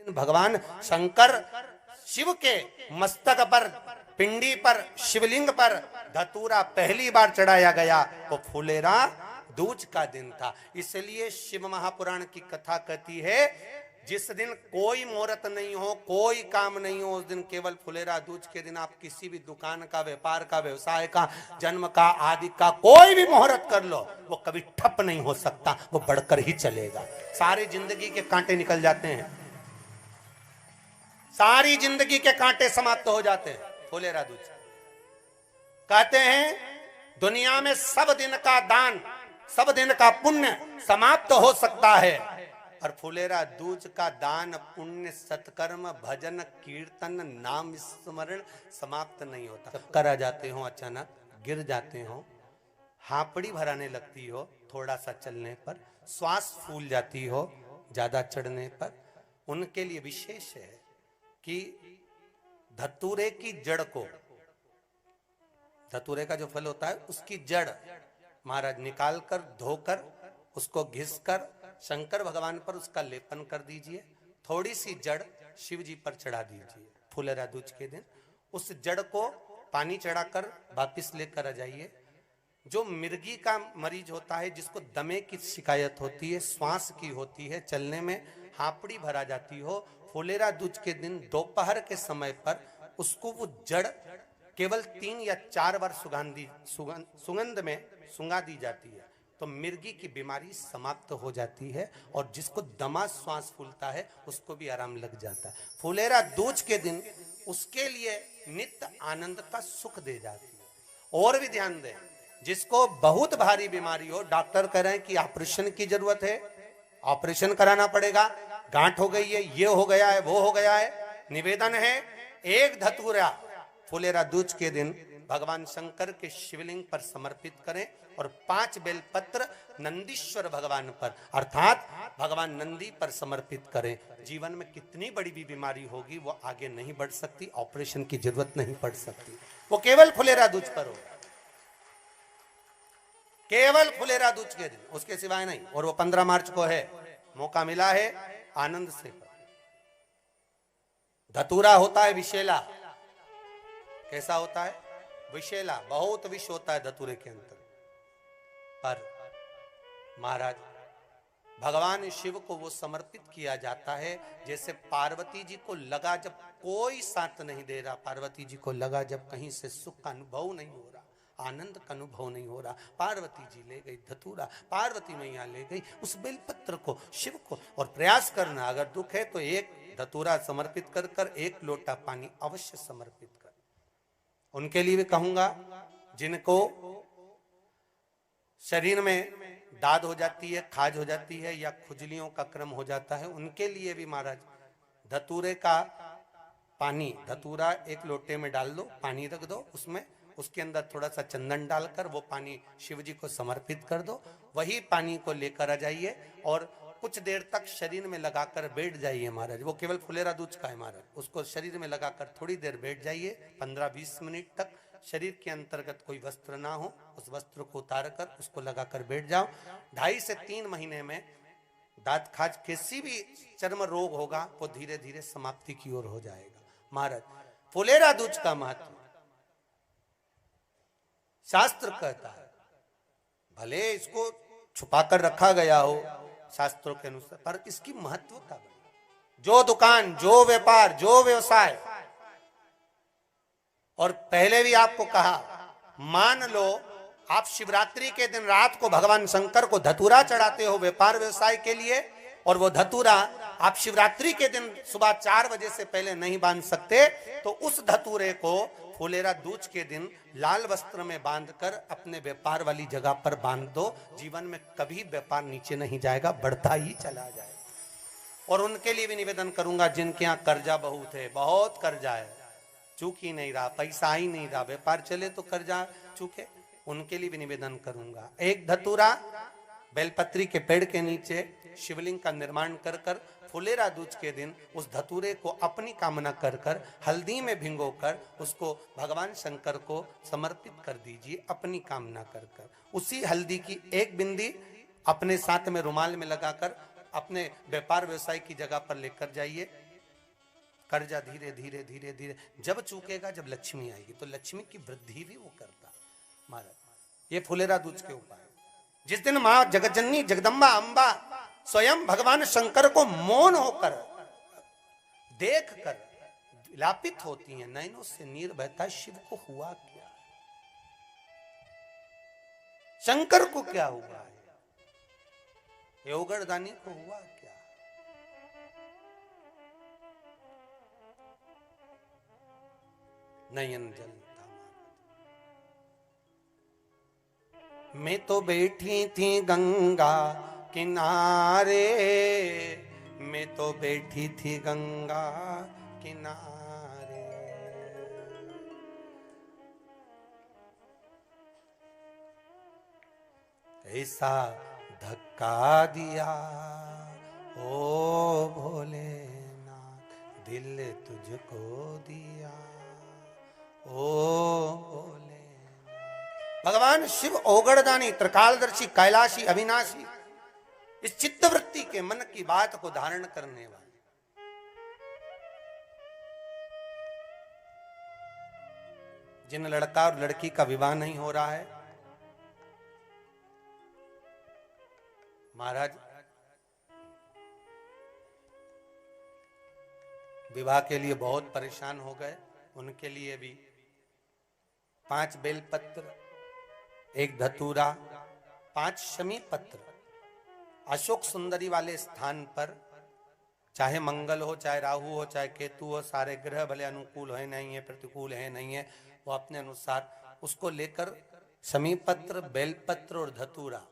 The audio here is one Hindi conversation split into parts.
भगवान शंकर शिव के मस्तक पर, पिंडी पर, शिवलिंग पर धतूरा पहली बार चढ़ाया गया, वो फुलेरा दूज का दिन था। इसलिए शिव महापुराण की कथा कहती है जिस दिन कोई मुहूर्त नहीं हो, कोई काम नहीं हो, उस दिन केवल फुलेरा दूज के दिन आप किसी भी दुकान का, व्यापार का, व्यवसाय का, जन्म का, आदि का कोई भी मुहूर्त कर लो, वो कभी ठप नहीं हो सकता, वो बढ़कर ही चलेगा। सारी जिंदगी के कांटे निकल जाते हैं, सारी जिंदगी के कांटे समाप्त हो जाते हैं फुलेरा दूज। कहते हैं दुनिया में सब दिन का दान, सब दिन का पुण्य समाप्त हो सकता है, और फुलेरा दूज का दान, पुण्य, सत्कर्म, भजन, कीर्तन, नाम स्मरण समाप्त नहीं होता। चक्कर आ जाते हो, अचानक गिर जाते हो, हापड़ी भराने लगती हो थोड़ा सा चलने पर, श्वास फूल जाती हो ज्यादा चढ़ने पर, उनके लिए विशेष है कि धतूरे की जड़ को, धतूरे का जो फल होता है उसकी जड़ महाराज निकाल कर, धोकर, उसको घिस कर शंकर भगवान पर उसका लेपन कर दीजिए। थोड़ी सी जड़ शिव जी पर चढ़ा दीजिए फुलेरा दूज के दिन। उस जड़ को पानी चढ़ाकर वापिस लेकर आ जाइए। जो मिर्गी का मरीज होता है, जिसको दमे की शिकायत होती है, श्वास की होती है, चलने में हापड़ी भरा जाती हो, फुलेरा दूज के दिन दोपहर के समय पर उसको वो जड़ केवल 3 या 4 बार सुगंध में सुंगा दी जाती है, तो मिर्गी की बीमारी समाप्त हो जाती है, और जिसको दमा श्वास फूलता है उसको भी आराम लग जाता है। फुलेरा दूज के दिन उसके लिए नित्य आनंद का सुख दे जाती है। और भी ध्यान दें, जिसको बहुत भारी बीमारी हो, डॉक्टर कह रहे हैं कि ऑपरेशन की जरूरत है, ऑपरेशन कराना पड़ेगा, गांठ हो गई है, ये हो गया है, वो हो गया है, निवेदन है एक धतूरा फुलेरा दूज के दिन भगवान शंकर के शिवलिंग पर समर्पित करें, और 5 बेलपत्र नंदीश्वर भगवान पर अर्थात भगवान नंदी पर समर्पित करें। जीवन में कितनी बड़ी भी बीमारी होगी वो आगे नहीं बढ़ सकती, ऑपरेशन की जरूरत नहीं पड़ सकती, वो केवल फुलेरा दूज पर होगा, केवल फुलेरा दूज के दिन, उसके सिवाय नहीं। और वो 15 मार्च को है, मौका मिला है, आनंद से। धतूरा होता है विषैला। कैसा होता है? विषैला, बहुत विष होता है धतूरे के अंदर। पर महाराज भगवान शिव को वो समर्पित किया जाता है जैसे पार्वती जी को लगा, जब कोई साथ नहीं दे रहा, पार्वती जी को लगा जब कहीं से सुख का अनुभव नहीं हो रहा, आनंद का अनुभव नहीं हो रहा, पार्वती जी ले गई धतूरा, पार्वती मैया ले गई उस बेलपत्र को शिव को। और प्रयास करना, अगर दुख है तो एक धतूरा समर्पित कर कर 1 लोटा पानी अवश्य समर्पित कर। उनके लिए भी कहूंगा जिनको शरीर में दाद हो जाती है, खाज हो जाती है, या खुजलियों का क्रम हो जाता है, उनके लिए भी महाराज धतूरे का पानी, धतूरा 1 लोटे में डाल दो, पानी रख दो, उसमें उसके अंदर थोड़ा सा चंदन डालकर वो पानी शिव जी को समर्पित कर दो। वही पानी को लेकर आ जाइए और कुछ देर तक शरीर में लगाकर बैठ जाइए महाराज। वो केवल फुलेरा दूज का है महाराज, उसको शरीर में लगाकर थोड़ी देर बैठ जाइए, 15-20 मिनट तक। शरीर के अंतर्गत कोई वस्त्र ना हो, उस वस्त्र को उतार कर उसको लगाकर बैठ जाओ। 2.5 से 3 महीने में दांत खाज, किसी भी चर्म रोग होगा, वो धीरे धीरे समाप्ति की ओर हो जाएगा। महाराज फुलेरा दूज का महत्व शास्त्र कहता है, भले इसको छुपाकर रखा गया हो शास्त्रों के अनुसार, पर इसकी महत्वता, जो दुकान, जो व्यापार, जो व्यवसाय, और पहले भी आपको कहा, मान लो आप शिवरात्रि के दिन रात को भगवान शंकर को धतूरा चढ़ाते हो व्यापार व्यवसाय के लिए, और वो धतूरा आप शिवरात्रि के दिन सुबह 4 बजे से पहले नहीं बांध सकते, तो उस धतूरे को फुलेरा दूज के दिन लाल वस्त्र में बांधकर अपने व्यापार वाली जगह पर बांध दो। जीवन में कभी व्यापार नीचे नहीं जाएगा, बढ़ता ही चला जाएगा। और उनके लिए भी निवेदन करूंगा जिनके यहाँ कर्जा बहुत है, बहुत कर्जा है, चूक ही नहीं रहा, पैसा ही नहीं रहा, व्यापार चले तो कर्जा चूके, उनके लिए भी निवेदन करूंगा। 1 धतूरा बेलपत्री के पेड़ के नीचे शिवलिंग का निर्माण कर कर फुलेरा दूज के दिन उस धतूरे को अपनी कामना कर कर हल्दी में भिंगोकर उसको भगवान शंकर को समर्पित कर दीजिए अपनी कामना कर कर। उसी हल्दी की 1 बिंदी अपने साथ में रुमाल में लगाकर अपने व्यापार व्यवसाय की जगह पर लेकर जाइए। कर्जा धीरे धीरे धीरे धीरे जब चूकेगा, जब लक्ष्मी आएगी, तो लक्ष्मी की वृद्धि भी वो करता महाराज। ये फुलेरा दूज के उपाय। जिस दिन मां जगतजननी जगदम्बा अंबा स्वयं भगवान शंकर को मौन होकर देख कर विलापित होती हैं, नैनों से नीर बहता, शिव को हुआ क्या, शंकर को क्या हुआ है, योगरदानी को हुआ क्या। नयन जलता मैं तो बैठी थी गंगा किनारे, मैं तो बैठी थी गंगा किनारे, ऐसा धक्का दिया ओ भोलेनाथ, दिल तुझको दिया ओ भोले। भगवान शिव ओगड़दानी, त्रिकालदर्शी, कैलाशी, अविनाशी, इस चित्तवृत्ति के मन की बात को धारण करने वाले, जिन लड़का और लड़की का विवाह नहीं हो रहा है, महाराज विवाह के लिए बहुत परेशान हो गए, उनके लिए भी 5 बेलपत्र, 1 धतूरा, 5 शमी पत्र अशोक सुंदरी वाले स्थान पर, चाहे मंगल हो, चाहे राहु हो, चाहे केतु हो, सारे ग्रह भले अनुकूल है नहीं है, प्रतिकूल है नहीं है, वो अपने अनुसार उसको लेकर शमी पत्र, बेलपत्र और धतूरा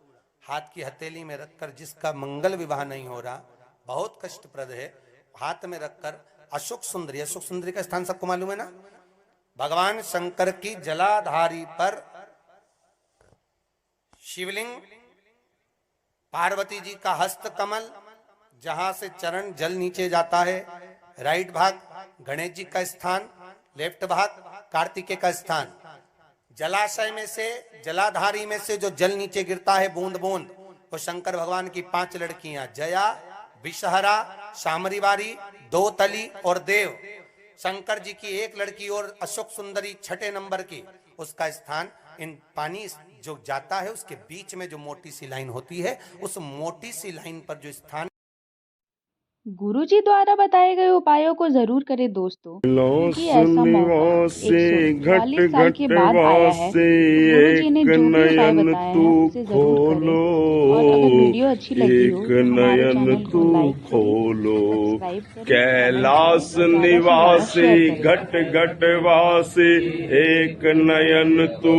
हाथ की हथेली में रखकर, जिसका मंगल विवाह नहीं हो रहा, बहुत कष्टप्रद है, हाथ में रखकर अशोक सुंदरी, अशोक सुंदरी का स्थान सबको मालूम है ना, भगवान शंकर की जलाधारी पर शिवलिंग, पार्वती जी का हस्त कमल, जहां से चरण जल नीचे जाता है, राइट भाग गणेश जी का स्थान, लेफ्ट भाग कार्तिकेय का स्थान, जलाशय में से, जलाधारी में से जो जल नीचे गिरता है बूंद बूंद, वो शंकर भगवान की 5 लड़कियां, जया, विषहरा, शामरीवारी, दोतली और देव, शंकर जी की 1 लड़की और अशोक सुंदरी 6 नंबर की, उसका स्थान, इन पानी जो जाता है उसके बीच में जो मोटी सी लाइन होती है, उस मोटी सी लाइन पर जो स्थान। गुरुजी द्वारा बताए गए उपायों को जरूर करें दोस्तों, क्योंकि ऐसा मौका 144 साल के बाद आया है। गुरुजी ने जो भी उपाय बताया है उसे जरूर करें, और अगर वीडियो अच्छी लगी हो तो हमारे चैनल को लाइक करें, सब्सक्राइब करें, कैलाश निवासी घट घट वासी, एक नयन तू